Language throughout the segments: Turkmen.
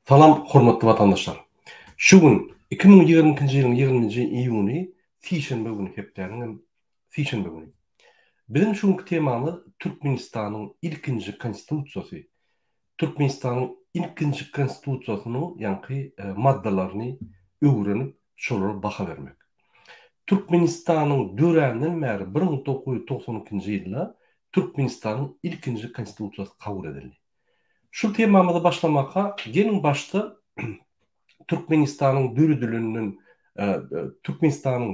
Salam, hormatly vatandaşlar. Şu gün 2022-nji ýylyň 20-nji iýuny Sişenbe güni hepdäniň Sişenbe güni. Bizim şu günkü temamyz Türkmenistanyň ilkinji konstitusiýasy. Türkmenistanyň ilkinji konstitusiýasynyň ýanky maddalaryny öwrenip şolara baha bermek. Türkmenistanyň döränden bäri 1992-nji ýylda Türkmenistanyň ilkinji konstitusiýasy kabul edildi. Şu temamyza başlamaka gelin başta Türkmenistanyň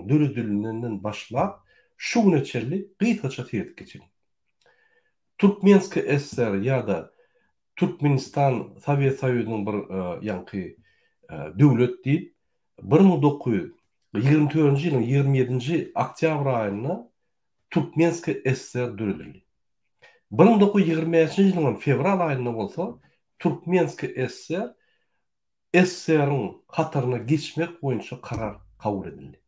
dürüdülünden başlap şu güneçeli gıytaça teýip geçelim. Türkmenski SSR ýa-da Türkmenistan Sovet Soýuzynyň bir ýanky döwlet diýip 1924-nji ýylyň 27-nji oktyabr aýyna Türkmenski SSR dürüdüldi. 1925-nji ýylyň fevral aýynda bolsa Türkmenski SSR-iň hataryna geçmek boýunça karar kabul edildi.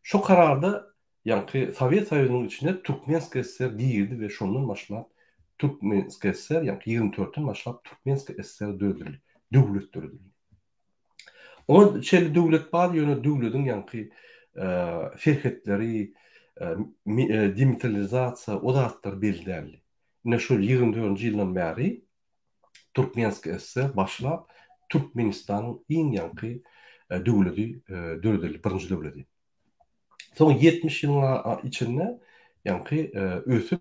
Şu kararda ýanky Sovet Soýuzynyň içinde Türkmenski SSR diýildi we şondan başlap Türkmenski SSR ýanky 24-den başlap Türkmenski SSR dürüdüldi. Döwlet dürüdüldi. Ona şeýle döwlet bar ýöne döwletiň ýanky ferhetleri, demilitarizasiýa o zatlar bellerli. Ine şol 24-nji ýyldan bäri Türkmenski SSR başlap Türkmenistanyň iň ýanky döwleti dürüdüldi, birinji döwleti. Soň 70 ýylyň içinde ýanky ösüp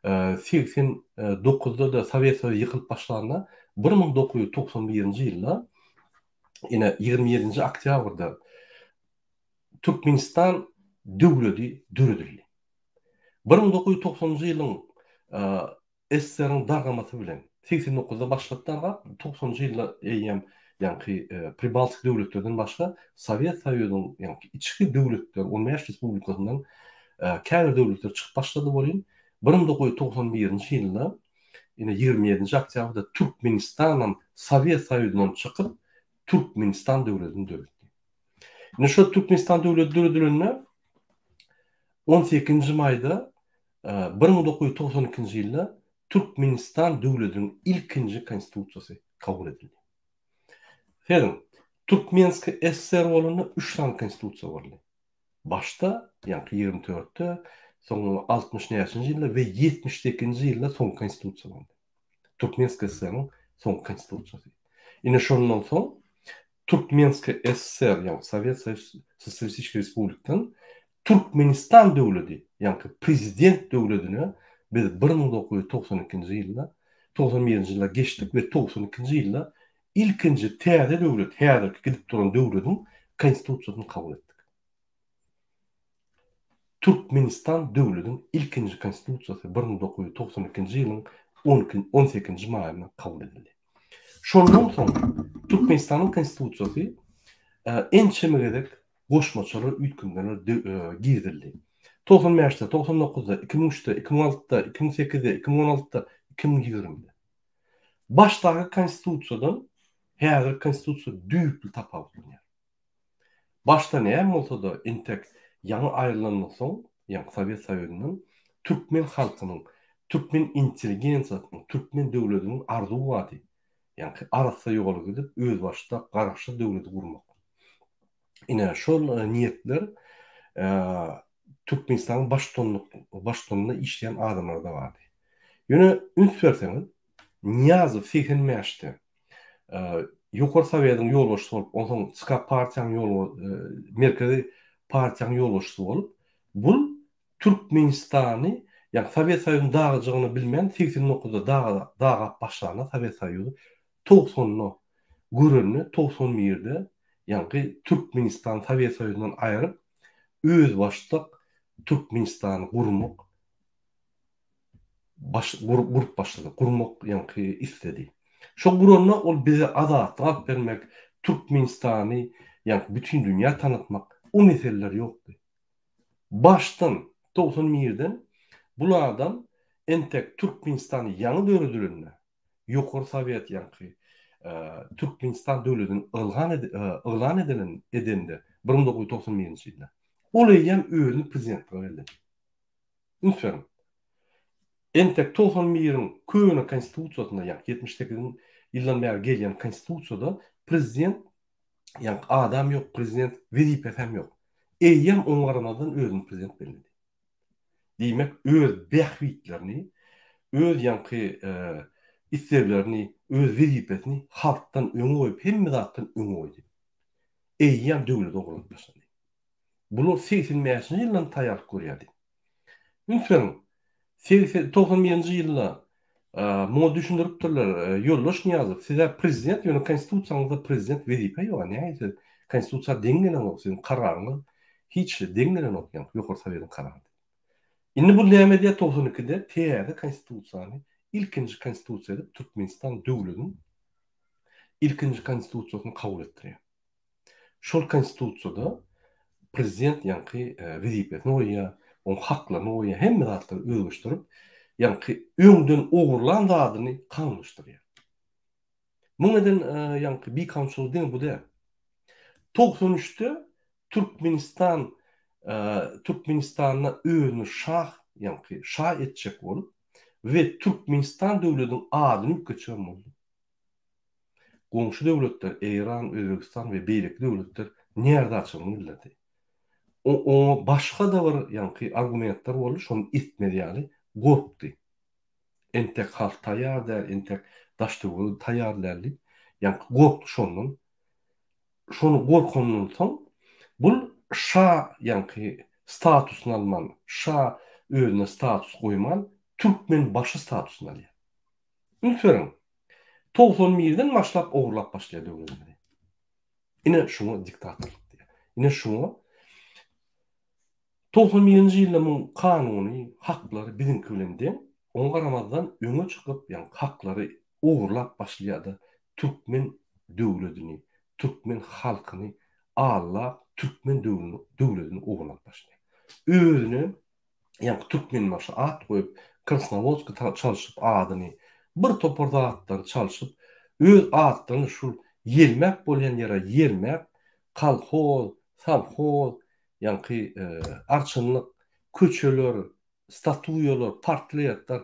89-da da Sovet Soýuzy ýykylyp başlanda 1991-nji ýylda ine 27-nji oktýabrda Türkmenistan döwleti dürüdüldi. 1990-njy ýylyň SSR-iň dargamasy bilen 89-da başlatdylar, 90-njy ýylda eýem ýanky Pribaltik döwletlerden başga Sovet Soýuzynyň ýanky içki döwletler, 15 respublikasyndan käbir döwletler çykyp başlady bolýan. 1991-nji ýylda ine 27-nji oktýabrda Türkmenistan Sovet Soýuzynyň çykyp Türkmenistan döwletini döretdi. Ine şu Türkmenistan döwleti döredilende 18-nji maýda 1992-nji ýylda Türkmenistan döwletiniň ilkinji konstitusiýasy kabul edildi. Ferin, Türkmenski SSR bolanda 3 tane konstitusiýa boldy. Başta ýanky 24-de, soň 60-njy ýylda we 72-nji ýylda soň konstitusiýa boldy. Türkmenski SSR-iň soň konstitusiýasy. Ine şondan soň Türkmenski SSR ýa-ni Sovet Sosialistik Respublikadan Türkmenistan döwleti ýa-ni prezident döwletine biz 1992-nji ýylda 91-nji ýylda geçdik we 92-nji ýylda ilkinji täze döwlet, häzirki gidip duran döwletiň konstitusiýasyny kabul etdik. Türkmenistan döwletiň ilkinji konstitusiýasy 1992-nji ýylyň 18-nji maýyna kabul edildi. Şondan soň Türkmenistanyň konstitusiýasy ençemegedek goşmaçalar, üýtgünler girdirildi. 95-de, 99-da, 2003-de, 2006-da, 2008-de, 2016-da, 2020-de. Başdagı konstitusiýadan häzir konstitusiýa düýpli tapawut bolýar. Başta näme bolsa da entek ýaňy aýrylandan soň, ýa-ni Sovet Soýuzynyň türkmen halkynyň, türkmen intelligensiýasynyň, türkmen döwletiniň arzuwy wady. Ýani arasy ýoly gidip öz başda garaşly döwleti gurmak. Ine şol niýetler Türkmenistanyň baştonuna işleyen adamlar da vardı. Ýöne üns berseňiz, Niyazi Fihinmäşde Ýokary Sowetyň ýolbaşçysy bolup, ondan Ska partiýanyň merkezi partiýanyň ýolbaşçysy bolup, bul Türkmenistany, ýani Sovet Soýuzynyň dağıjygyny bilmän 89-da dağa başlanda Sovet Soýuzy 90-ny görünni 91-de ýani Türkmenistan Sovet Soýuzynyň aýryp öz başlyk Türkmenistany gurmak gurup başlady. Gurmak ýani istedi. Şo gurulma ol bize azatlyk bermek, Türkmenistany ýani bütün dünýä tanıtmak, o meseleler ýokdy. Baştan 91-den bulardan entek Türkmenistany ýany döredilende, Ýokary Sowet ýani Türkmenistan döwletini ılan edende 1991-nji ýylda. Ol eýem özüni prezidentliğe berdi. Ünsürüm. entek 91'in köýüne konstitusiýasynda, ýa 78-in ýyldan bäri gelýän konstitusiýada prezident, ýa adam ýok, prezident wezipet hem ýok. Eýýem oňaramadan özüni prezident belli. Diýmek, öz bähwitlerini, öz ýanky isleglerini, öz wezipetini halkdan öňe goýup, hemme zatdan öňe goýdy. Eýýem döwlet ogurlap başlady. Bular 85-nji ýyldan taýýarlyk görýärdi. Ünsün 91-nji ýylda muňa düşündiripdirler, Ýoldaş Niýazow, size prezident, ýöne konstitusiýaňyzda prezident wezipe ýok. Näme? Konstitusiýa deňgelen ok, sizin kararyňyz hiç deňgelen ok, ýokary Sowetiň karary. Indi bu näme diýe 92-de täze konstitusiýany ilkinji konstitusiýa edip Türkmenistan döwletiniň ilkinji konstitusiýasyny kabul etdirýär. Şol konstitusiýada prezident ýanky wezipetini goýýar, oň haklaryny goýýar, hemme zatlary özleşdirip, ýanky öňden ogurlan zadyny kanunlaşdyrýar. Muňa eden ýanky bir kanunçylyk diň bu da. 93-de Türkmenistan'a özüni şah, ýanky şah etjek bolup we Türkmenistan döwletiniň adyny geçirýän boldy. Goňşy döwletler, Eýran, Özbegistan we beýleki döwletler näde açylyny bildirdi. O başga da bir ýanky argumentler boldy, şonu etmedi ýaly, gorkdy. Entek halk taýýar däl, entek daşdöwlet taýýar däl. Ýanky gorkdy şondan. Şonu gorkandan soň bul şa ýanky statusyny alman, şa özüne status goýman, türkmen başı statusyny alýar. Ünsün 91-den başlap ogurlap başlaýar döwletleri. Ine şoňa diktatorlyk diýär. Ine şoňa 91-nji ýylyň kanuny, haklary biziňki bilen deň, oňa garamadan öňe çykyp, ýani haklary ogurlap başlaýardy. Türkmen döwletini, Türkmen halkyny Allah Türkmen döwletini ogurlap başlaýar. Özüne ýani Türkmen başa at goýup, Krasnovodskda çalyşyp adyny, bir topar zatlar çalyşyp, öz atlaryny şul ýermek bolýan ýere ýermek, kolhoz, savhoz, ýanky arçynlyk, köçeler, statuýalar, portretler,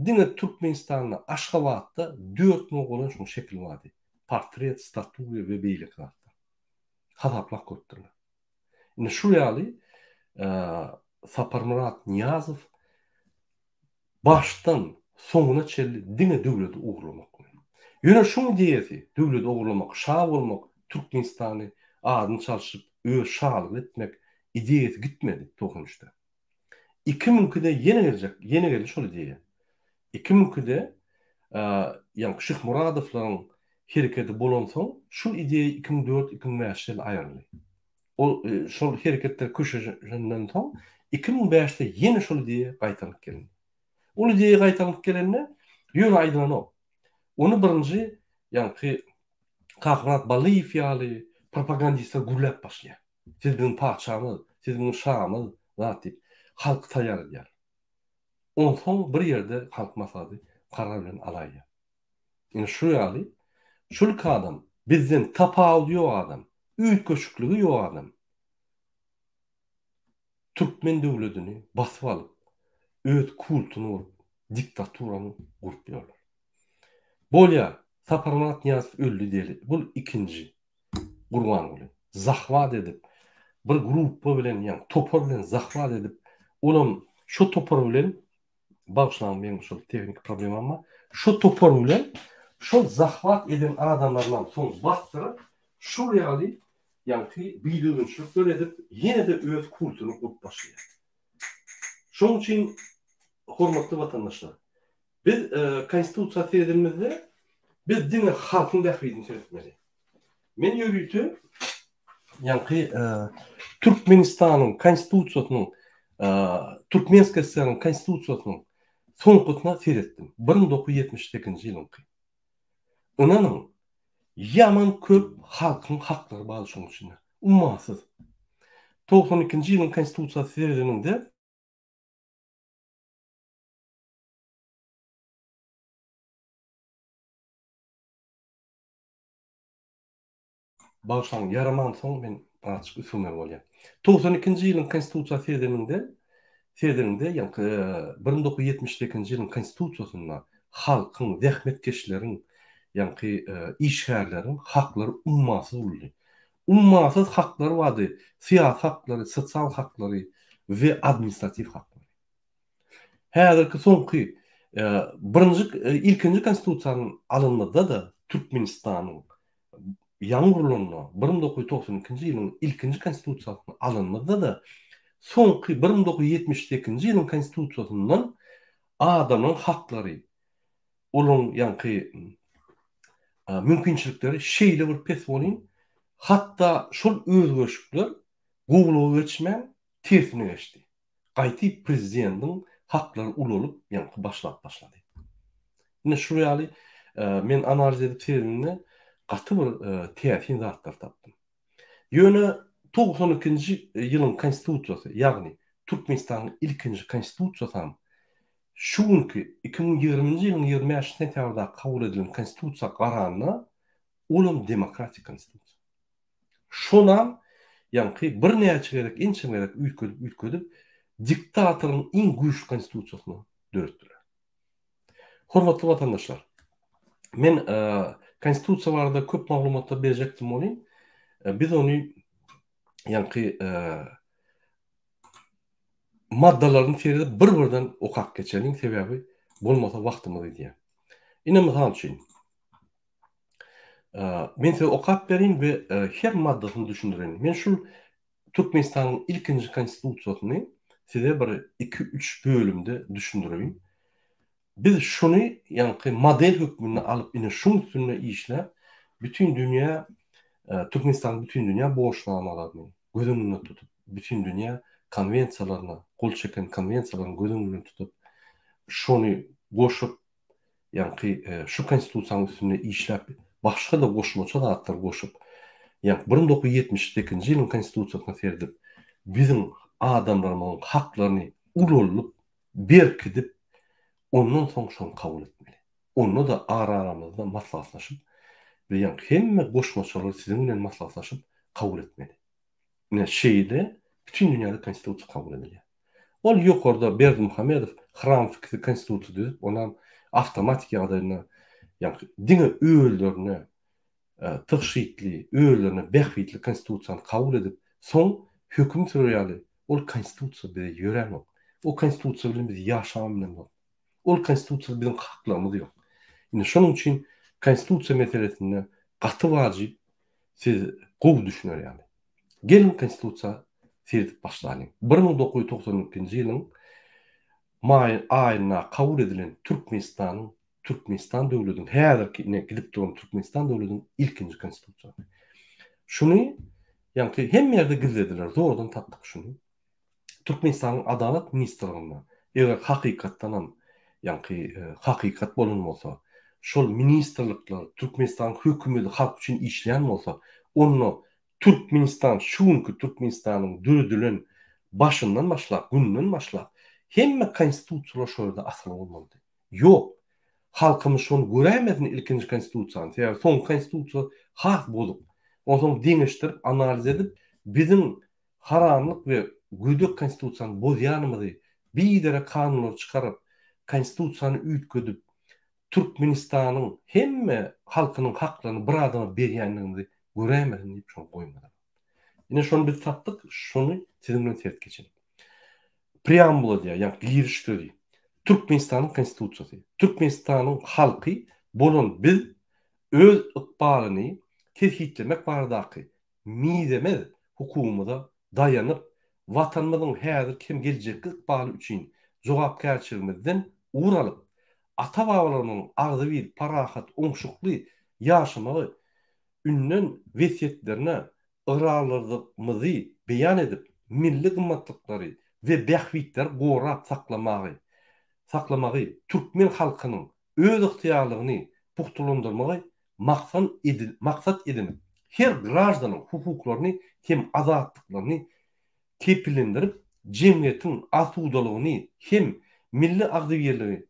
diňe Türkmenistanyň Aşgabatda 4 bolan şu şekil bardy. Portret, statuýa we beýlik zatlar. Hasaplap götürdiler. Indi şu ýaly Saparmurat Niýazow başdan soňuna çelli diňe döwleti ogurlamak. Ýöne şuň diýesi, döwleti ogurlamak, şah bolmak, Türkmenistany adyny çalyşyp öz şahlyk etmek ideýesi gitmedi 93-de. 2002-de ýene geldi şol diýe. 2002-de ýanky Şyk Muradowlaryň hereketi bolan soň şol ideýa 2004-2005 ýyl aýryldy. O şol hereketler köşejenden soň 2005-de ýene şol ideýa gaýtaryp geldi. Ol ideýa gaýtaryp gelende ýöne aýdylan ok. Onu birinji ýanky Kahrat Balyýew ýaly propagandistler gürläp başlaýar. Siz biziň paçamyz, siz biziň şahymyz, zat diýip halk taýýar edýär. Onsoň bir ýerde halk masady karar bilen alaýar. Indi şu ýaly, şol adam bizden tapawy ýok adam, üýt köşükligi ýok adam. Türkmen döwletini basyp alyp, öz kultuny, diktaturany gurup ýörler. Bolýar, Saparmurat Niýazow öldü diýeli. Bul ikinji gurban boly. Zahvat edip bir gruppa bilen, ýani topar bilen zahvat edip, olam şu topar bilen bagşlanan benim şol teknik problem ama şu topar bilen şol zahvat eden adamlardan soň bastıryp şu ýaly ýanky biýdürünçlükler edip ýene de öz kulturyny gurup başlaýar. Şoň üçin hormatly watandaşlar, biz konstitusiýa edilmezde biz diňe halkyň dähwidini seretmeli. Men ýörüýtü ýanky Türkmenistanyň konstitusiýasynyň Türkmenska SSR-nyň konstitusiýasynyň soňgusyna seretdim. 1978-nji ýylynky. Onanyň ýaman köp halkyň haklary bar şoň üçin. Ummasyz. 92-nji ýylyň konstitusiýasy seredinde Bağışlan, yaraman soň men açyk üsülme bolýar. 92-nji ýylyň konstitusiýasy seredinde Federinde yani 1972 yılın konstitutsiyasında halkın, zähmetkeşlerin, yani işgärlerin hakları ummasız boldy. Ummasız hakları vardı. Siyasi hakları, sosyal hakları ve administratif hakları. Häzirki soňky birinji ilkinji konstitutsiýanyň alınmada da Türkmenistanyň ýaňy gurulyny 1992 ýylyň ilkinji konstitutsiýasyny alınmada da soňky 1972 ýylyň konstitutsiýasyndan adamyň haklary, olaryň mümkinçilikleri şeýle bir pes bolýan. Hatda şol özgeşikler gowulagy geçmän tersine geçdi. Gaýty prezidentiň haklary ululup başlady. Ine şu ýaly men analiz edip serimni gaty bir täsir zatlar tapdym. Ýöne 92-nji ýylyň konstitutsiýasy, ýagny Türkmenistanyň ilkinji konstitutsiýasy şuňky 2020-nji ýylyň 25 sentýabrda kabul edilen konstitusiýa garanyna ulum demokratik konstitusiýa. Şonam bir näçe gerek, ençe gerek ülkedip diktatoryň iň güýçli konstitusiýasyny döretdiler. Hormatly watandaşlar, men konstitusiýa barada köp maglumatlar berjekdim bolýan. Biz onu maddalaryny feride bir-birden okap geçelim sebebi bolmasa wagtymyz diýär. Ine mysal üçin men size okap berin ve her maddasyny düşündirelim. Men şu Türkmenistanyň ilkinji konstitusiýasyny size bir 2-3 bölümde düşündireyim. Biz şunu model hükmünde alıp ine şunun üstüne işlep bütün dünya Türkmenistan bütün dünya boşnamalaryny göz önünde tutup bütün dünya konvensiýalaryna, kol çeken konvensiýalaryny göz önünde tutup şunu goşup şu konstitusiýanyň üstüne işlep başga da goşmaça zatlar goşup 1972 ýylyň konstitusiýasyna serdip bizim adamlaryň haklaryny ululup berkidip ondan soň şonu kabul etmeli. Onu da aramızda maslahatlaşıp ve hemme goşmaçalar sizin bilen maslahatlaşıp kabul etmeli. Ine şeýle bütün dünýäde konstitusiýa kabul edilýär. Ol ýokarda Berdimuhamedov Hram fikri konstitusiýa diýip onam avtomatik ýagdaýyna diňe öýellerine tygşytly, öýellerine bähwitli konstitusiýany kabul edip soň höküm sürýärli. Ol konstitusiýa bize ýören. O konstitusiýa bilen biz ýaşamak bilen bol. Ol konstitusiýa bizim haklarymyz ýok. Ine şonuň üçin konstitusiýa meselesinde gaty wajyp siz gowy düşünýär. Gelin konstitusiýa serdip başlaýan. 1992-nji ýylyň may aýyna kabul edilen Türkmenistan döwletiniň häzirki gidip duran Türkmenistan döwletiniň ilkinji konstitusiýasy. Şunu hem ýerde gizlediler, zordan tapdyk şunu. Türkmenistanyň adalet ministrliginde eger hakykatdan hakykat bolan bolsa, şol ministrlikler Türkmenistan hökümeti halk üçin işleýän bolsa, onu Türkmenistan şuňky Türkmenistanyň dürdülen başyndan başlap, günden başlap hemme konstitusiýalar şoýda asly bolmaly. Ýok. Halkymyz şonu görämedin ilkinji konstitusiýany. Ýa soň konstitusiýa has bolup, onuň diňeşdirip, analiz edip bizim haramlyk we güýdük konstitusiýany bozýanymyzy biýdere kanunlar çykaryp, konstitusiýany üýtgedip Türkmenistanyň hemme halkynyň haklaryny bir adama berýänligini görämedin diýip şonu goýmadylar. Ine şonu biz tapdyk, şonu sizin bilen sert geçelim. Preambula diýär, girişleri. Türkmenistanyň konstitusiýasy. Türkmenistanyň halky bolan biz öz ykbalyny tehitlemek baradaky mizemez hukumata daýanyp watanymyzyň häzir kim geljek ykbaly üçin jogapkärçiligimizden uralyp ata-babalarynyň agzy bir parahat, oňşukly ýaşamagy ünnen wesiýetlerine ıralarymyzy beýan edip milli gymmatlyklary we bähwitler gorap saklamagy Türkmen halkynyň öz yktyýarlygyny puhtulandyrmagy maksat edilip her grajdanyň hukuklaryny hem azatlyklaryny kepillendirip jemgyýetiň asudalygyny hem milli agdywýerligi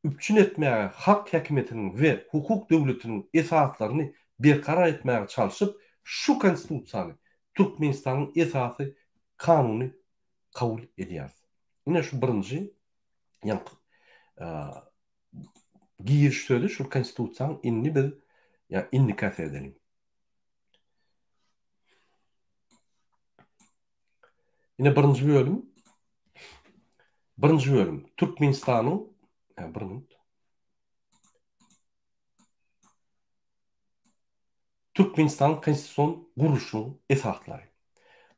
üpçün etmäge hak häkimetiniň we hukuk döwletiniň esaslaryny berkara etmäge çalyşyp şu konstitusiýany Türkmenistanyň esasy kanuny kabul edýär. Ine şu birinji ýa giriş sözi şu konstitusiýanyň inni bir indikasiýa edelim. Ine birinji bölüm Türkmenistanyň bir minut. Türkmenistan konstitusiýon guruşynyň esaslary.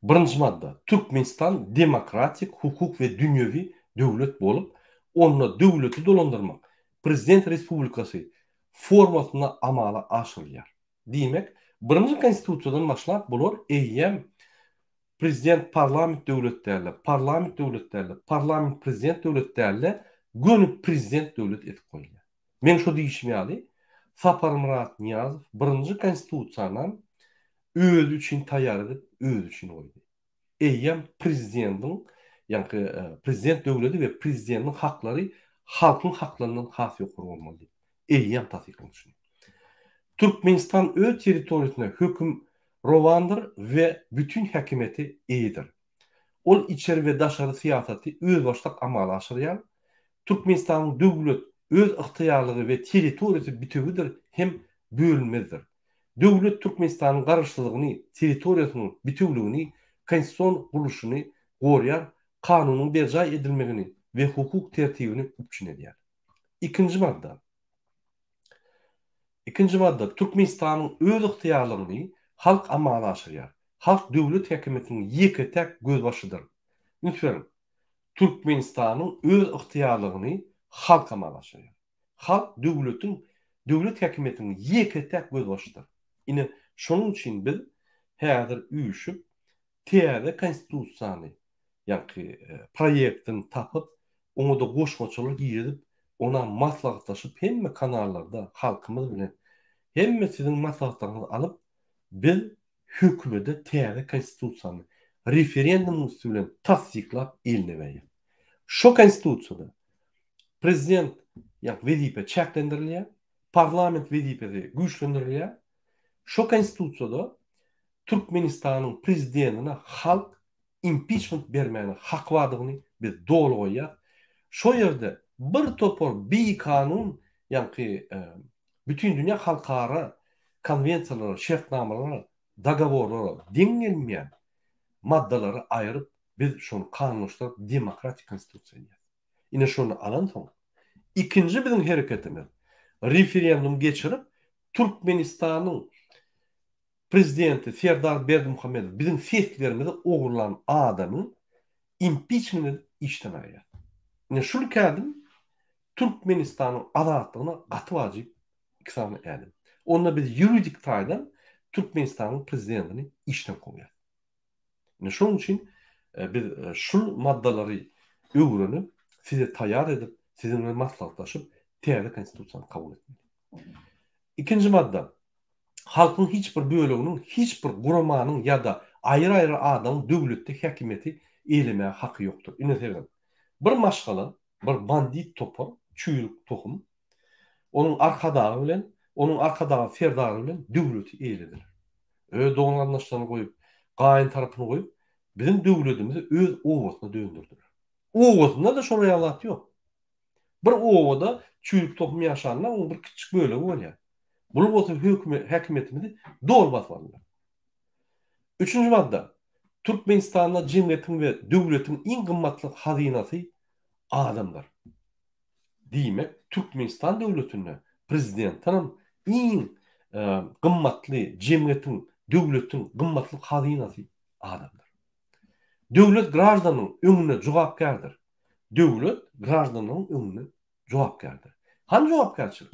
Birinji madda: Türkmenistan demokratik, hukuk we dünýewi döwlet bolup, onda döwleti dolandyrmak prezident respublikasy formasyna amala aşyrýar. Diýmek, birinji konstitusiýadan başlap bolar eýem prezident parlament döwletlerle, parlament prezident döwletlerle gönüp prezident döwlet etip goýýar. Men şu diýişimi Sapar Murat Niyazow birinji konstitusiýanyň öz üçin taýýar edip, öz üçin goýdy. Eýem prezidentiň, prezident döwleti we prezidentiň haklary halkyň haklaryndan has ýokary bolmaly. Eýem tasdiklamak üçin. Türkmenistan öz territoriýasyna höküm rovandyr we bütün häkimeti eýdir. Ol içeri we daşary siýasaty öz başlyk amala aşyrýar. Türkmenistanyň döwlet öz ıhtiýarlygy we territoriýasy bütügidir hem bölünmezdir. Döwlet Türkmenistanyň garaşlygyny, territoriýasynyň bütünligini, konstitusiýon guruluşyny gorýar, kanunyň berjay edilmegini we hukuk tertibini üçin edýär. Ikinji madda Türkmenistanyň öz ıhtiýarlygyny halk amala aşyrýar. Halk döwlet häkimetiniň ýeke-tek gözbaşydyr. Lütfen, Türkmenistanyň öz ıhtiýarlygyny halk amala aşyrýar. Halk döwlet häkimetiniň ýeke-tek gözbaşydyr. Ine şonuň üçin biz häzir üýüşüp täze konstitusiýany proýektini tapyp, onu da goşmaçylyk ýerip, ona maslahatlaşyp hemme kanallarda halkymyz bilen hemme siziň maslahatlaryňyzy alyp biz hökümede täze konstitusiýany referendum usuly tasdiklap eline berýär. Şo konstitusiýada prezident wezipe çäklendirilýär, parlament wezipesi güýçlendirilýär. Şo konstitusiýada Türkmenistanyň prezidentine halk impeachment bermäni hak wadygyny biz dogry goýýar. Şo ýerde bir topor bir kanun bütün dünýä halkara konwensiýalary, şertnamalary, dogoworlary diňelmeýän maddalary aýryp biz şonu kanunlaşdyryp demokratik konstitusiýa diýýär. Ine şonu alan soň ikinji biziň hereketimiz referendum geçirip Türkmenistanyň prezidenti Serdar Berdimuhammedow biziň seslerimizi ogurlan adamyň impeachment işden aýar. Ine şol kädim Türkmenistanyň azatlygyna gaty wajyp ikisany ädim. Onda biz yuridik taýdan Türkmenistanyň prezidentini işden goýýar. Ine şonuň üçin biz şol maddalary öwrenip, size taýýar edip, siziň bilen maslahatlaşyp, täze konstitusiýany kabul etmeli. Ikinji madda: halkyň hiçbir bölегiniň, hiçbir guramanyň ýa-da aýry-aýry adamyň döwletde häkimeti eýlemäge haky ýokdur. Ine sebäp bir maşgala, bir bandit topar, çüýrük tohum, onuň arkadagy ferdary bilen döwleti eýledir. Doňlanlaşyny goýup, gaýyn tarapyny goýup, biziň döwletimizi öz owasyna döndürdiler. Owasynda da şo realat ýok. Bir owada çüýrük tohum ýaşanlar, onuň bir kiçik bölegi bolýar. Bul bolsa häkimetimizi dol basmalylar. Üçüncü madda: Türkmenistanda jemgyýetiň we döwletiň iň gymmatly hazinasy adamlar. Diýmek, Türkmenistan döwletinde prezidentiň iň gymmatly jemgyýetiň, döwletiň gymmatly hazinasy adamlar. Döwlet grajdanyň öňüne jogapkärdir. Döwlet grajdanyň öňüne jogapkärdir. Hanjy jogapkärçilik?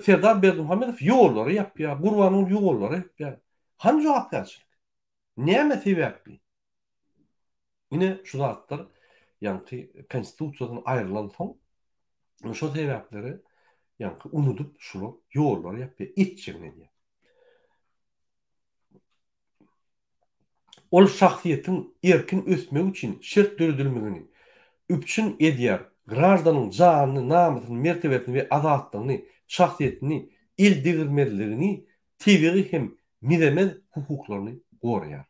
Serdar Berdimuhammedow ýollary ýapýar, gurbanyň ýollary ýapýar. Hanjy jogapkärçilik? Näme sebäpli? Ine şu zatlar konstitusiýadan aýrylan soň şo sebäpleri unutup şunu ýollary ýapýar, etjegini. Ol şahsiýetiň erkin ösmegi üçin şert döredilmegini üçin edýär. Grajdanyň janyny, namasyny, mertebesini we azatlygyny, şahsiýetini, el degirmerligini, tebigi hem midemel hukuklaryny gorýar.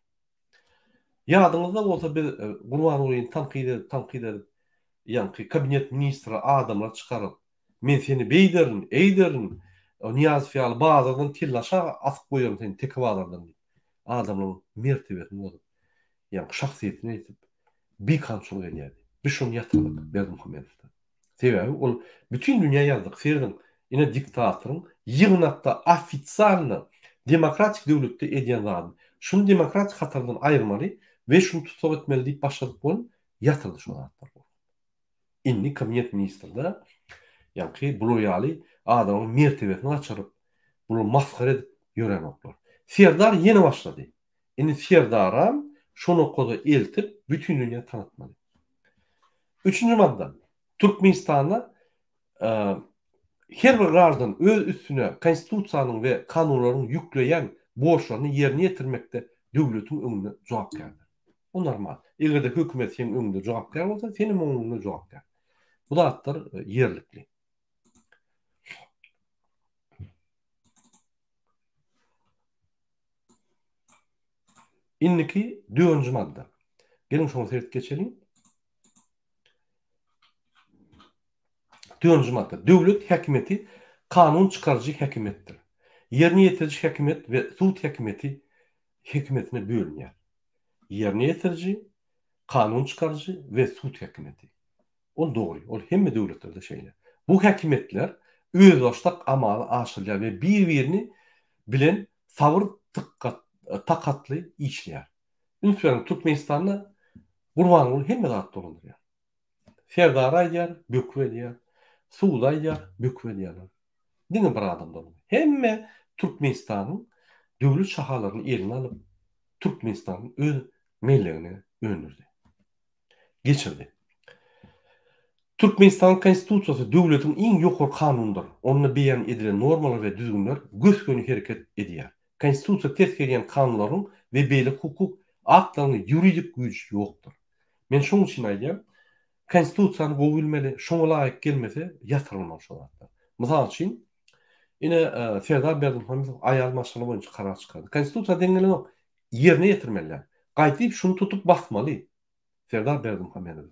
Ýadyňyzda bolsa biz Gurbanulyny tanqid edip ýani kabinet ministri adamlar çykaryp men seni beýderin, eýderin, Niýazow ýaly bazardan tillaşa asyp goýarym seni teke bazardan. Adamlaryň mertebesini bozup, ýani şahsiýetini aýtyp bir kançylyk edýär. Biz şonu ýatyrdyk Berdimuhamedowdan. Sebäbi ol bütün dünýä ýazdyk. Ferdiň ine diktatoryň ýygnakda ofitsialny demokratik döwletde edýän zady. Şunu demokratik hatardan aýyrmaly we şunu tutsak etmeli diýip başladyk bolun ýatyrdy şu zatlar. Inni kabinet ministrinde ýani bu ýaly adamyň mertebesini açyryp, bunu maskara edip ýören oklar. Serdar ýene başlady. Inni Serdaram şonu koda eltip bütün dünýä tanıtmaly. Üçüncü madda. Türkmenistanda her bir gardan öz üstüne konstitusiýanyň we kanunlaryň ýükleýän borçlaryny ýerine ýetirmekde döwletiň öňünde jogapkärdir. O normal. Egerde hökümet senin öňünde jogapkär bolsa, senin öňünde jogapkär. Bu da hatlar yerlikli. Inniki 4-nji madda. Gelin şonu sert geçelim. 4-nji madda. Döwlet häkimeti kanun çykarjy häkimetdir. Ýerine ýetirjy häkimet we sud häkimeti häkimetine bölünýär. Ýerine ýetirjy, kanun çykarjy we sud häkimeti. O dogry. Ol hemme döwletlerde şeýle. Bu häkimetler öz başdak amaly aşylýar we bir-birini bilen sabır takatly işleýär. Ünsüň Türkmenistanda Gurbanuly hemme zat dolandyrýar. Serdar aýdýar, böküp edýär. Suud aýdýar, böküp edýärler. Diňe bir adam dolandyr. Hemme Türkmenistanyň döwlet şahalaryny eline alyp Türkmenistanyň öz mellegine öňürdi. Geçirdi. Türkmenistan konstitusiýasy döwletiň iň ýokary kanundyr. Onda beýan edilen normalar we düzgünler göskönü hereket edýär. Konstitusiýa tesirleyen kanunlaryň we beýle hukuk aktlarynyň ýuridik güýji ýokdur. Men şoň üçin aýdýam, konstitusiýany gowy şoňa laýyk gelmese ýatyrylmaly şu zatlar. Mysal üçin, ine Serdar Berdimuhamedow aýal masaly boýunça karar çykardy. Konstitusiýa deňelen ýerine ýetirmeli. Gaýtyp şunu tutup basmaly. Serdar Berdimuhamedow.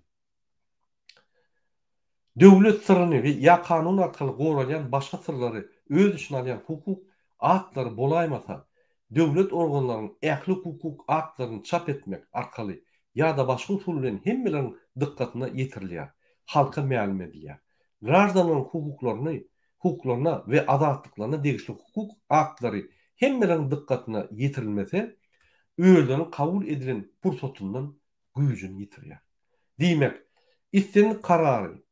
Döwlet sırryny we ýa kanun arkaly goralýan başga sırlary öz üçin alýan hukuk aktlary bolaýmasa, döwlet organlarynyň ähli hukuk aktlaryny çap etmek arkaly ýa-da başga usul bilen hemmelerin dikkatyna ýetirilýär, halka ma'lum edilýär. Gardanlaryň hukuklaryna we azatlyklaryna degişli hukuk aktlary hemmelerin dikkatyna ýetirilmese, öýlerini kabul edilen pursatyndan güýjüni ýitirýär. Diýmek, istenen karary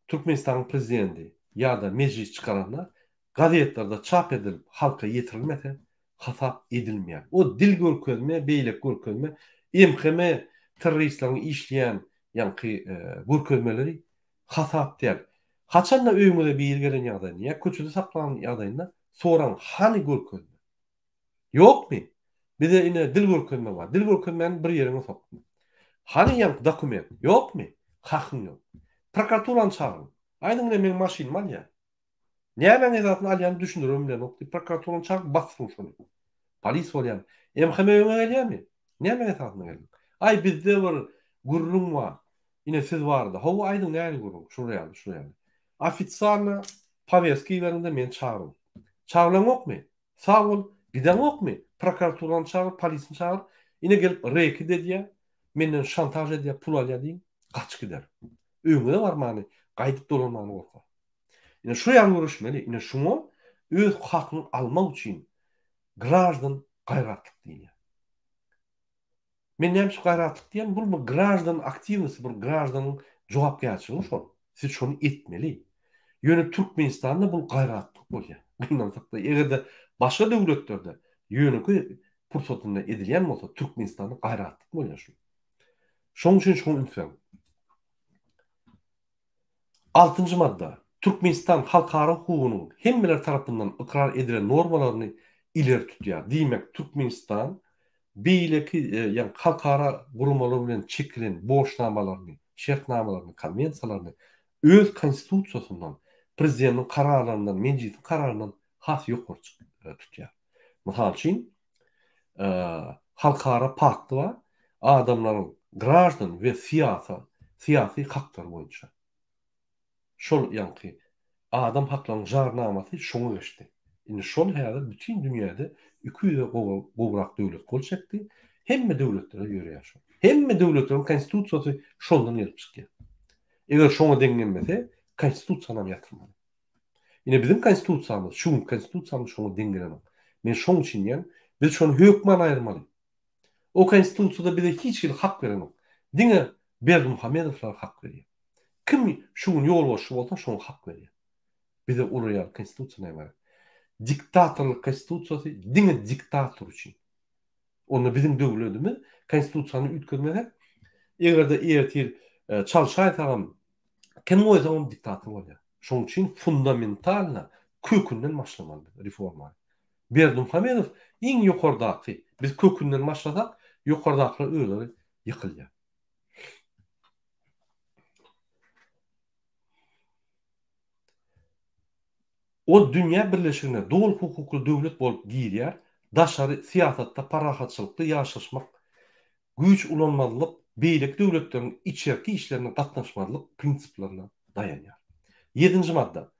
Türkmenistan prezidenti ýa-da meclis çykaranlar gazetlerde çap edilip halka ýetirilmese hasap edilmeýär. O dil görkezme, beýlek görkezme, MHM terroristlaryň işleýän ýa-ni görkezmeleri hasap däl. Haçanda öýüňe bir gelen ýagdaýda, ýa köçede saklanan ýagdaýynda soran hani görkezme? Ýokmy? Bize ine dil görkezme bar. Dil görkezmeni bir ýerine sokma. Hani ýa dokument? Ýokmy? Hakyň ýok. Prokuraturany çağırın. Aýdyň men maşynym alýar. Näme ezatyny alýan düşünürüm bilen okdy. Prokuraturany çağıryp bassyn şonu. Polis bolýan. MHM öňe gelýärmi? Näme ezatyny geldi? Ay bizde bir gurrun var. Ine siz bardy. Hawa aýdyň näme gurrun? Şuraya. Ofitsialny повестки berende men çağırym. Çağıran okmy? Sağ ol. Giden okmy? Prokuraturany çağıryp, polisini çağıryp, ine gelip reki edýär. Menden şantaj edýär, pul alýar diýip gaç gider. Öňüne barmany, gaýdyp dolanmany gorkar. Ine şu ýaly görüşmeli, ine şunu öz hakyny almak üçin grajdan gaýratlyk diýär. Men näme şu gaýratlyk diýem, bu grajdan aktivnysy, bir grajdan jogapkärçiligi şol. Siz şonu etmeli. Ýöne Türkmenistanda bu gaýratlyk bolýar. Bundan sakda egerde başga döwletlerde ýöne pursatynda edilýän bolsa Türkmenistanda gaýratlyk bolýar şu. Şoň üçin şonu ünsem. 6-njy madda. Türkmenistan halkara hukugynyň hemmeler tarapyndan ikrar edilen normalaryny ileri tutýar. Diýmek, Türkmenistan beýleki ýa halkara gurumlar bilen çekilen borçnamalaryny, şertnamalaryny, konwensiýalaryny öz konstitusiýasyndan, prezidentiň kararlaryndan, meclisiň kararlaryndan has ýokary tutýar. Mysal üçin, halkara paktda adamlaryň grajdan we siyasi haklar boýunça. Şol ýanky adam haklarynyň jarnamasy şoňa geçdi. Indi şol häzir bütün dünýäde 200 gowrak döwlet bolşakdy. Hemme döwletlere ýöre ýaşar. Hemme döwletleriň konstitusiýasy şondan gelip çykýar. Eger şoňa deňgenmese, konstitusiýany ýatyrmaly. Ine bizim konstitusiýamyz, şu konstitusiýamyz şoňa deňgelen. Men şoň üçin ýa biz şonu hökman aýyrmaly. O konstitusiýada bize hiç kim hak beremek. Diňe Berdimuhamedowlar hak berýär. Kim şuň ýol boşy bolsa şoňa hak berýär. Bize uluýar konstitusiýa näme? Diktatorlyk konstitusiýasy diňe diktator üçin. Onu bizim döwletimiz konstitusiýany ütkürmede egerde ertir çalşaýtagam kim goýsa onu diktator bolýar. Şoň üçin fundamentalna kökünden başlamaly reforma. Berdimuhamedow iň ýokardaky biz kökünden başlasak ýokardaky özleri ýykylýar. O dünýä birleşigine dol hukukly döwlet bolup girýär. Daşary siýasatda parahatçylykly ýaşaşmak, güýç ulanmalyk, beýlik döwletleriň içerki işlerine gatnaşmalyk prinsiplaryna dayanýar. 7-nji madda.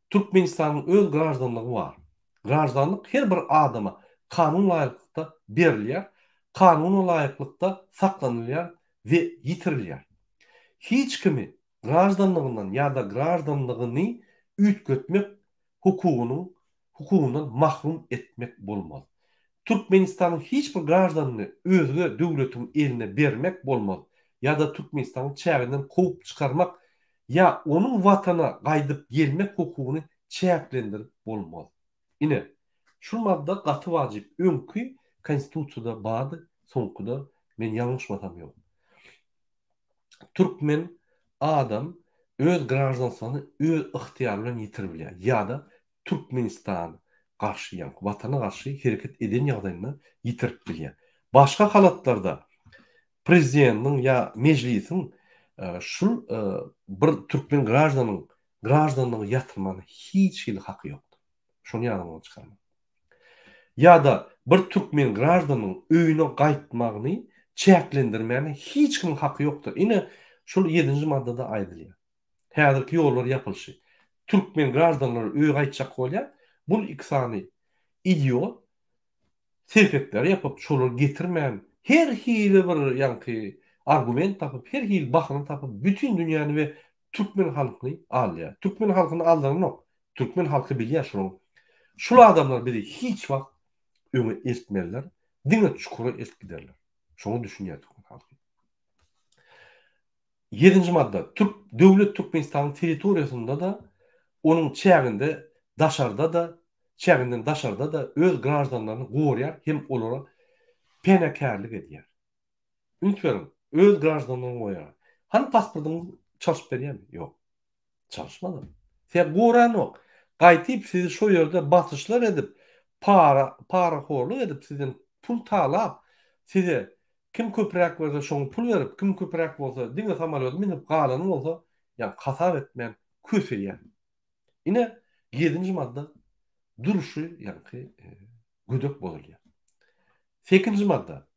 Türkmenistanyň öz grajdanlygy bar. Grajdanlyk her bir adama kanun laýykda berilýär, kanuna laýyklykda saklanylýar we ýitirilýär. Hiç kimi grajdanlygyndan ýa-da grajdanlygyny ütgetmek hukugundan mahrum etmek bolmaz. Türkmenistanyň hiç bir grajdanlyny özge döwletiň eline bermek bolmaz. Ya-da Türkmenistanyň çäginden kovup çykarmak ya onun watana gaýdyp gelmek hukugyny çäklendirip bolmaz. Ine şu madda gaty wajyp öňkü konstitusiýada bardy, soňkuda men ýalňyşmasam ýok. Türkmen adam öz grajdanlygyny öz ihtiýary bilen ýitirbilýär. Ýa-da Türkmenistan garşy ýa watana garşy hereket eden ýagdaýynda ýitirip bilýär. Başga halatlarda prezidentiň ýa mejlisiň şu bir Türkmen grajdanlygy ýatyrmany hiç kim haky ýokdur. Şonu ýadyňdan çykarma. Ýa-da bir Türkmen grajdanlygyň öýüne gaýtmagyny çäklendirmäni hiç kim haky ýokdur. Ine şol 7-nji maddada aýdylýar. Häzirki ýollar ýapylşy. Türkmen grajdanlary öýe gaýtjak bolýar. Bul iksany idiot serketler ýapyp şolar getirmän her hili bir ýanky argument tapyp, her hil bahana tapyp bütün dünýäni we Türkmen halkyny alýar. Türkmen halkyny aldyrmak. Türkmen halky bilýär şunu. Şol adamlar bizi hiç wagt öňe eltmeliler, diňe çukura eltip giderler. Şonu düşünýär Türkmen halky. 7-nji madda. Döwlet Türkmenistanyň territoriýasynda da onun çäginde daşarda da öz grajdanlaryny gorýar hem olara penäkärlik edýär. Üntüberin öz grajdanlaryny goýar. Han pasportyny çalyşyp berýärmi? Ýok. Çalyşmady. Sen goranok. Gaýtyp sizi şo ýerde basyşlar edip para horluk edip sizden pul talap, size kim köprek berse şoňa pul berip, kim köprek bolsa diňe samalýot minip galanyň bolsa, ýa hasap etmän köseýär. Ine 7-nji madda duruşy ýa-ni güdük bolýar. 8-nji madda.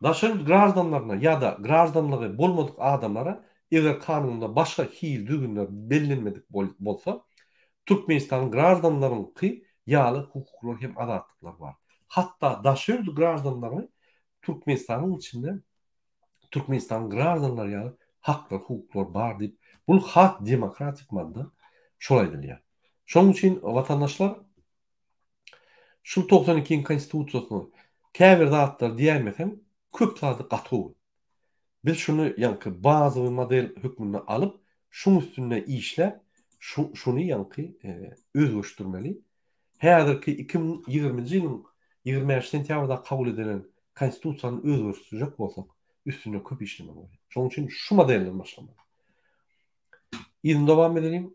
Daşary grajdanlaryna ýa-da grajdanlygy bolmadyk adamlara eger kanunda başga hil düzgünler bellenmedik bolsa, Türkmenistanyň grajdanlaryny ýaly hukuklar hem azatlyklar bar. Hatda daşary grajdanlary Türkmenistanyň içinde Türkmenistan grajdanlary ýaly haklar, hukuklar bar diýip bul hak demokratik madda şolay edilýär. Şoň üçin watandaşlar şu 92-nji konstitusiýasyny käbir zatlar diýermesem köp zady gaty. Biz şunu ýanky bazy model hükmünde alyp şuň üstünde işläp şunu ýanky özleşdirmeli. Häzirki 2020-nji ýylyň 20 sentýabrda kabul edilen konstitusiýany özleşdirjek bolsak, üstüne köp işleme bolýar. Şoň üçin şu modelden başlamaly. Ýa-da dowam edelim.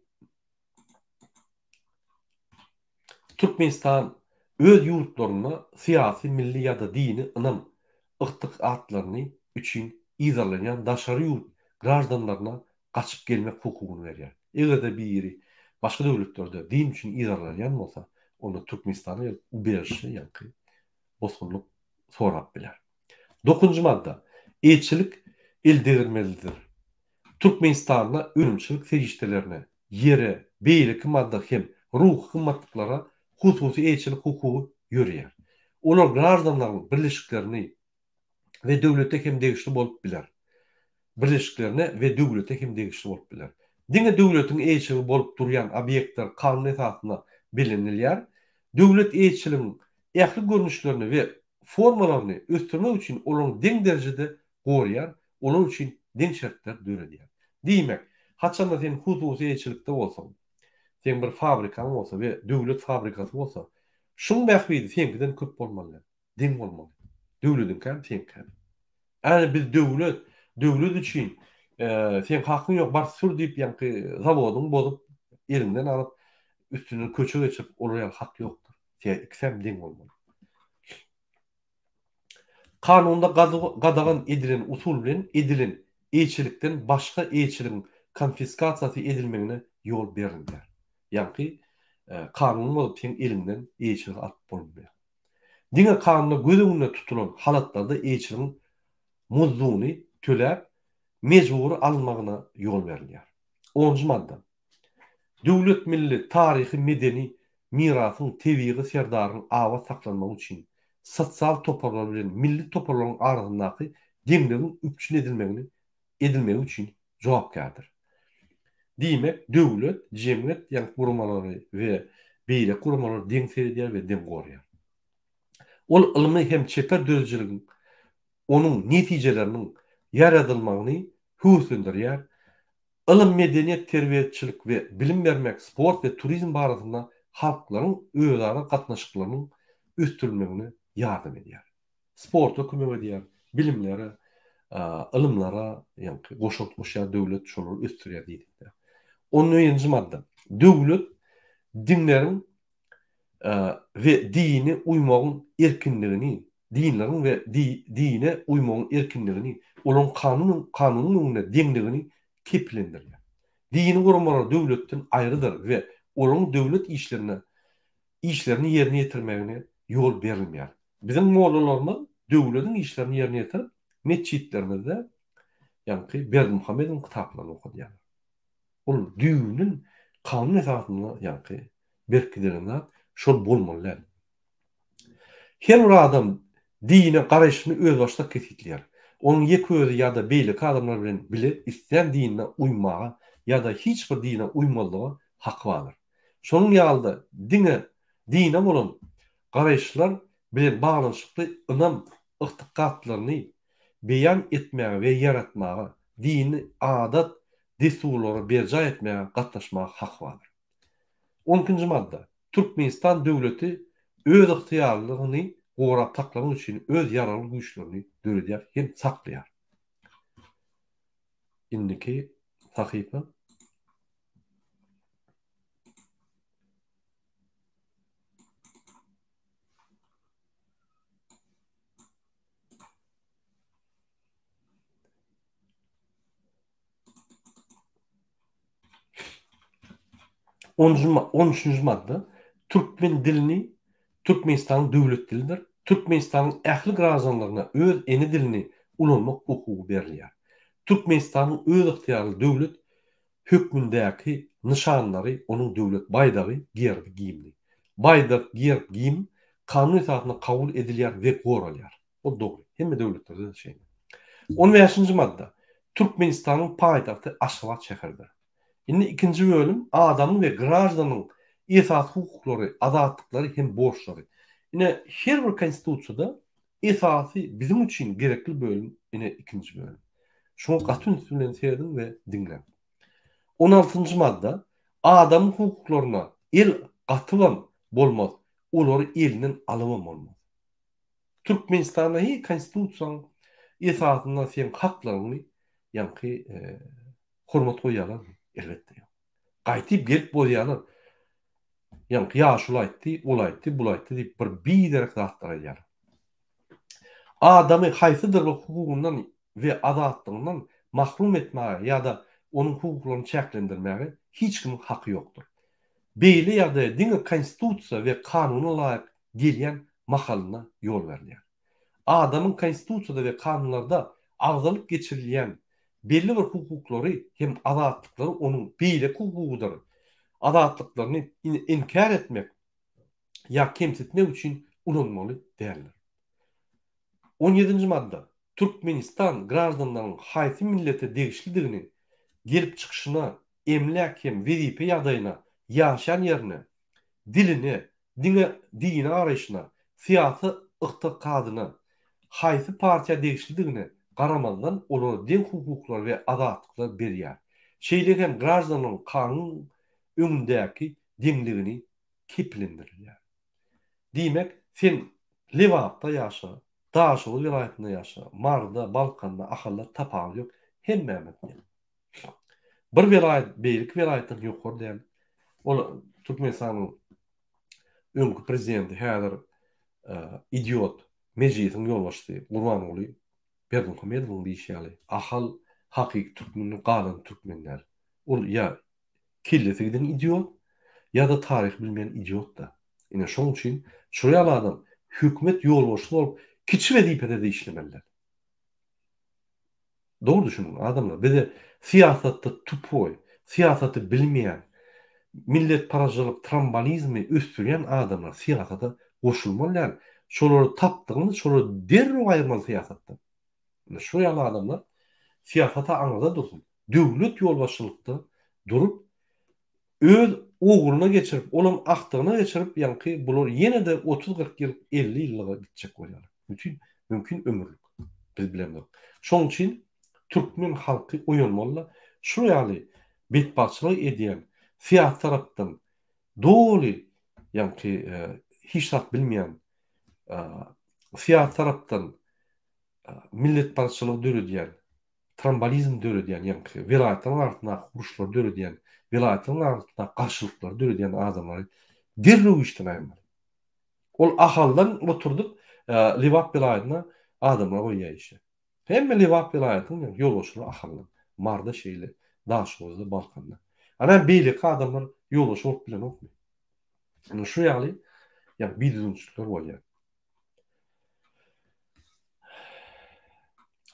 Türkmenistan öz ýurtlaryna syýasy, milli ýa-da dini ynam ykdykatlaryny üçin izarlanýan daşary ýurt grajdanlaryna gaçyp gelmek hukugyny berýär. Egerde biri başga döwletlerde din üçin izarlanýan bolsa, onu Türkmenistana berişi ýa-ni bosgunlyk sorap biler. 9. madda. Elçilik el değirmelidir. Türkmenistan'da ölümçülük sejiştelerine, yere, beylik madda hem ruh kımmatlıklara hususi elçilik hukuku yürüyer. Olar gражданların birleşiklerini ve devlete hem degişli bolup biler. Birleşiklerine ve devlete hem degişli bolup biler. Diňe devletin elçiligi bolup durýan obyektler kanun esasında bilinilýär. Devlet elçiligiň ähli görnüşlerini ve formalaryny ösdürmek üçin olaryň deň derejede gorýar, olar üçin deň şertler döredýär. Diýmek, haçanda sen hususy elçilikde bolsaň, sen bir fabrikaň bolsa we döwlet fabrikasy bolsa, şuň mähbidi senkiden köp bolmaly, deň bolmaly. Döwletiň kan sen. Yani biz döwlet üçin sen hakyň ýok, bar sür diýip ýa-ni zawodyň bozup elinden alyp üstüne köçe geçip oraya hak ýokdur. Sen deň bolmaly. Kanunda gadagan edilen usul bilen edilen elçilikden başga elçiligiň konfiskasiýasy edilmegine ýol berilýär. Ýa-ni kanun bolup sen elinden elçilik alyp bolmaýar. Diňe kanunda göz öňünde tutulan halatlarda elçiligiň muzduny töläp mecburi almagyna ýol berilýär. 10. madda. Döwlet milli taryhy medeni mirasyň tebiği serdaryň awa saklanmagy üçin sosial toparlar bilen milli toparlaryň arasyndaky deňligiň üpçün edilmegi üçin jogapkardyr. Diýmek, döwlet, jemgyýet ýa-ni gurulmalary we beýle gurulmalary deň seredýär we deň gorýar. Ol ilmi hem çeper dözüjiligiň onuň netijeleriniň ýaradylmagyny höwüslendirýär. Ilim, medeniýet, terbiýetçilik we bilim bermek, sport we turizm barasynda halklaryň özara gatnaşyklarynyň üstünligine ýardam edýär. Sporta kömek edýär, bilimlere, ilimlara, ýa-ni goşulmuşa döwlet şolary östürýär diýdik. 10-njy madda. Döwlet dinleriň ve dini uymagyň erkinligini, dinleriň we dine uymagyň erkinligini, olaryň kanunyň öňünde deňligini keplendirýär. Dini gurulmalar döwletden aýrydyr we olaryň döwlet işlerini ýerine ýetirmegine ýol berilmeýär. Bizim mollalarymyz döwletiň işlerini ýerine ýetirip, mesçitlerimizde ýa-ni Berdimuhammedowyň kitaplaryny okudýar. Ol düýnün kanun esasyna ýa-ni berkidirilýär, şol bolmaly. Her bir adam dine garaşyny öz başda kesitleýär. Onun ýeközi ýa-da beýlik adamlar bilen bile isleýän dinine uymaga ýa-da hiç bir dine uymalyga hak bardyr. Şonuň ýalda dine bolan garaşlar bilen baglanşykly ynam ykdykatlaryny beýan etmäge we ýaratmaga, dini adat desturlary berja etmäge gatnaşmaga hak bardyr. 10-njy madda. Türkmenistan döwleti öz yktyýarlygyny gorap taklamak üçin öz ýaraly güýçlerini döredýär hem saklaýar. Indiki sahypa 13-njy madda. Türkmen dilini Türkmenistan'ın döwlet dilidir. Türkmenistan'ın ähli gражданlaryna öz eni dilini ulanmak hukuky berilýär. Türkmenistan'ın öz yktyýarly döwlet hökmündäki nişanlary onuň döwlet baýdagy, gerbi, giyimli. Baýdak, gerb, giyim kanun esasyna kabul edilýär we goralýar. O dogry. Hemme döwletlerde şeýle. 15-nji madda. Türkmenistan'ın paýtagty Aşgabat şäherdir. Indi ikinji bölüm adamyň we gраждanyň esas hukuklary, azatlyklary hem borçlary. Ine her bir konstitusiýada esasy bizim üçin gerekli bölüm ine ikinji bölüm. Şoňa gatyn üstünden serdim we dinlen. 16-njy madda. Adam hukuklaryna el gatylan bolmaz. Olary elinden alymam bolmaz. Türkmenistanda hi konstitusiýaň esasynda sen haklaryny ýa-ni hormat goýýarlar elbetde. Gaýtyp gelip bolýarlar. Ýa-ni ýaşul aýtdy, ol aýtdy, bul aýtdy diýip bir biderek zatlar aýdýar. Adamy haýsydyr hukugundan we azatlygynyň mahrum etmäge ýa-da onuň hukuklaryny çäklendirmäge hiç kimin haky ýokdur. Beýle ýa-da diňe konstitusiýa we kanuny laýyk gelýän mahalyna ýol berilýär. adamın konstitutsiyada ve kanunlarda agzalyp geçirilýän belli bir hukuklary hem azatlyklary onun beýleki hukugudyr. Azatlyklaryny inkar etmek ya kemsitmek üçin ulanmaly däldir. 17-nji madda. Türkmenistan gражданlarynyň haýsy millete degişlidigini gelip çıkışına, emlak hem vezipe ýagdaýyna, ýaşaýan ýerine, diline, dine arayışına, siyasi yktykadyna, haýsy partiýa degişlidigine garamazdan olara den hukuklar we azatlıklar berýär. Şeýle hem gражданlaryň kanun öňündäki deňligini keplendirilýär. Diýmek, sen Lewapda ýaşa, Daşoğlu vilayetinde ýaşa, Marda, Balkanda, ahalla tapagy ýok, hemmämet ýa. Bir vilayet, beýlik vilayetden ýokar däl. Ol Türkmenistanyň öňkü prezidenti häzir idiot, mejlisiň ýolbaşçysy Gurbanuly Berdimuhamedowyň diýişýäli. Ahal hakyky türkmenler, galan türkmenler. Ol ýa kellesi giden idiot ýa-da taryh bilmeýän idiot da. Ine şoň üçin şu ýaly adam hökümet ýolbaşçysy bolup kiçi wezipede de işlemeler. Doğru düşünün adamlar. Bize siyasatda tupoy, siyasatı bilmeýän, millet parajalyk trambolizmi östürýän adamlar siyasata goşulmalylar. Şolary tapdygyny, şolary derrew aýyrmaly siyasatdan. Şu ýaly adamlar siyasata aňyda dursun. Döwlet ýolbaşçylykda durup öz oguruna geçirip, olan aktygyna geçirip, ýanky bular ýene-de 30-40 ýyl, 50 ýyllyga gitjek bolýar. Bütün mümkin ömürlük. Biz bilemdik. Şoň üçin türkmen halky uyanmaly. Şu ýaly betbarçylyk edýän siyasi tarapdan doly, ýanky hiç zat bilmeýän siyasi tarapdan milletbarçylyk döredýän, trambolizm döredýän, ýanky vilayatyň artynda guruşlar döredýän, vilayatyň artynda garşylyklar döredýän adamlary derrew işden aýrmaly. Ol ahaldan oturdup Lewap vilayatyna adamlar goýýar işe. Hemme Lewap vilayatynyň ýolbaşçylary ahaldan. Marda şeýle, Daşoğlu, Balkanda. Ana beýleki adamlar ýolbaşy bolup bilen okmy. Ana şu ýaly bizdinçilikler bolýar.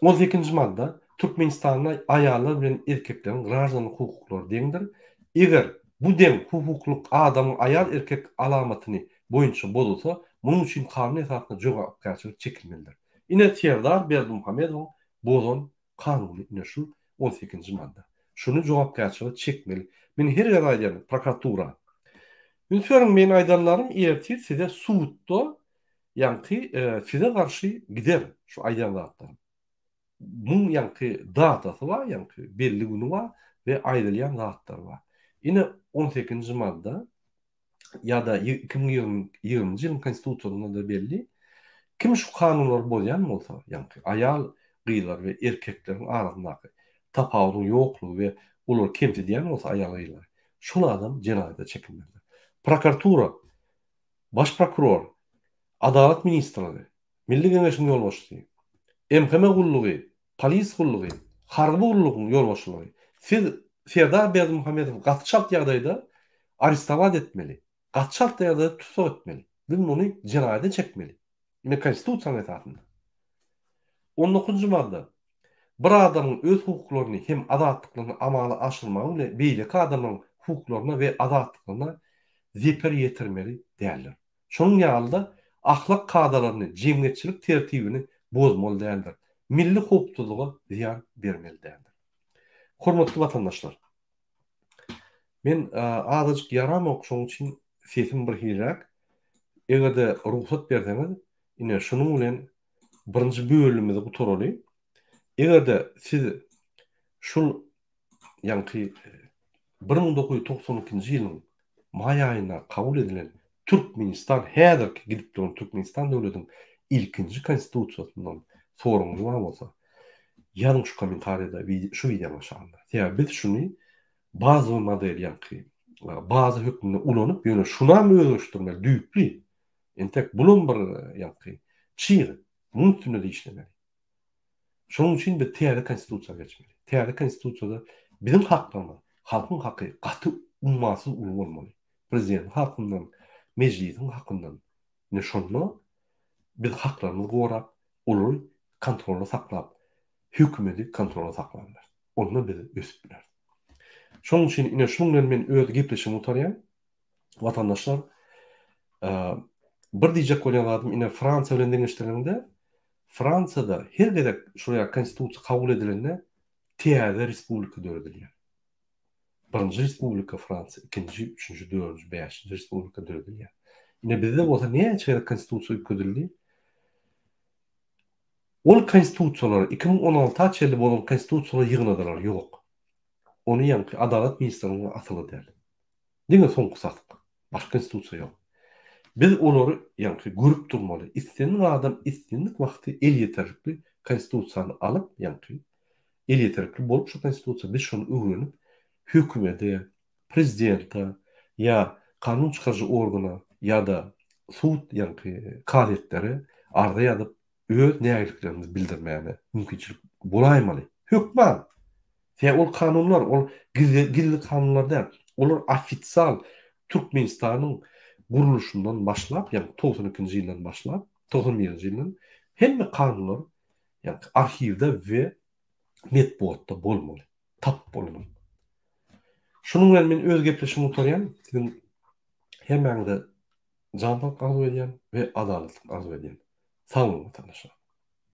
18-nji madda. Türkmenistanda aýallar bilen erkekleriň gражданlyk hukuklary deňdir. Eger bu deň hukukluk adamyň aýal erkek alamatyny boýunça bolsa, munyň üçin kanun esasynda jogapkärçilik çekilmelidir. Ine Serdar Berdimuhamedow bozan kanuny ine şu 18-nji madda. Şunu jogapkärçilik çekmeli. Men her ýerde aýdýan prokuratura. Men aýdanlarym ertir size suwutda ýanky size garşy gider şu aýdan zatlar. Bunun ýanky datasy var, ýanky belli güni var we aýdylýan zatlar var. Ine 18-nji madda ýa-da 2020-nji ýylyň konstitusiýasynda da belli. Kim şu kanunlar bolýan bolsa, ýanky aýal gyýlar we erkekleriň arasyndaky tapawudyň ýoklugy we olar kemsitýän bolsa aýal gyýlar. Şol adam jenaýata çekilmeli. Prokuratura, baş prokuror, adalet ministrligi, Milli Geňeşiň ýolbaşçysy, MHM gullugy, polis gullugy, harby gullugyň ýolbaşçylygy siz Serdar Berdimuhamedow gatşalt ýagdaýda arestowat etmeli. Gatşalt ýagdaýda tutsak etmeli. Biz muny jenaýata çekmeli. Ine konstitusiýa esasynda. 19-njy madda. Bir adamyň öz hukuklaryny hem azatlyklaryny amala aşyrmagy bilen beýleki adamyň hukuklaryna we azatlyklaryna zeper ýetirmeli däldir. Şonuň ýalynda ahlak kadalaryny, jemgyýetçilik tertibini bozmaly däldir. Milli hukukçylyga ziýan bermeli däldir. Hormatly vatandaşlar. Men azajyk yaramok, şoň üçin sesim bir hirak. Egerde ruhsat berseňiz, ine şunuň bilen birinji bölümde gutaraly. Egerde siz şul ýanky 1992-nji ýylyň may aýyna kabul edilen Türkmenistan häzirki gidip duran Türkmenistan döwletiniň ilkinji konstitusiýasyndan soraňyz bar bolsa, ýazyň şu kommentariýada şu videoň aşagynda. Ýa biz şuny bazı model ýanky bazı hökümde ulanyp ýöne şuna özleşdirmeli, düýpli. Entek bulun bir ýanky çygy, muň üstünde de işlemeli. Şonuň üçin bir täze konstitusiýa geçmeli. Täze konstitusiýada bizim haklarymyz, halkyň haky gaty ummasyz uly bolmaly. Prezident hakyndan, mejlisiň hakyndan. Ne şonu biz haklarymyzy gorap, Olary kontrolda saklap, hökümeti kontrolda saklanlar. Onda bizi ösüp biler. Şoň üçin ine şoň bilen men öz gepleşim otarýan. Watandaşlar bir diýjek bolýan ine Fransa bilen deňeşdirende Fransada her gedek şuraya konstitusiýa kabul edilende täze respublika döredilýär. Birinji respublika Fransa, ikinji, üçüncü, dördüncü, beşinji respublika döredilýär. Ine bizde bolsa näçe konstitusiýa öküdildi? Ol konstitusiýalar 2016 ýylda bolan konstitusiýalar ýygynadylar, ýok. Onu ýa-ni Adalet ministrligiňe atyly der. Diňe soňky satyk. Başga konstitusiýa ýok. Biz olary ýa-ni görüp durmaly. Islenýän adam islendik wagty el ýeterlikli konstitusiýany alyp, ýa-ni el ýeterlikli bolup şu konstitusiýa biz şonu öwrenip hökümete, prezidente ýa kanun çykarjy organa ýa-da sud ýa-ni kadetlere arda ýazyp öz nägeliklerini bildirmäne mümkinçilik bolaýmaly. Hökman. Ýa ol kanunlar, ol gizli kanunlar däl. Olar ofisial Türkmenistanyň guruluşundan başlap, ýa-ni 92-nji ýyldan başlap, 91-nji ýyldan hemme kanunlar ýa arhivde we metbuatda bolmaly. Tap bolmaly. Şunun bilen men öz gepleşim otarýan, sizin hemmäňizde janlyk arzu edýän we adaletlik arzu edýän. Sağ olun vatandaşlar.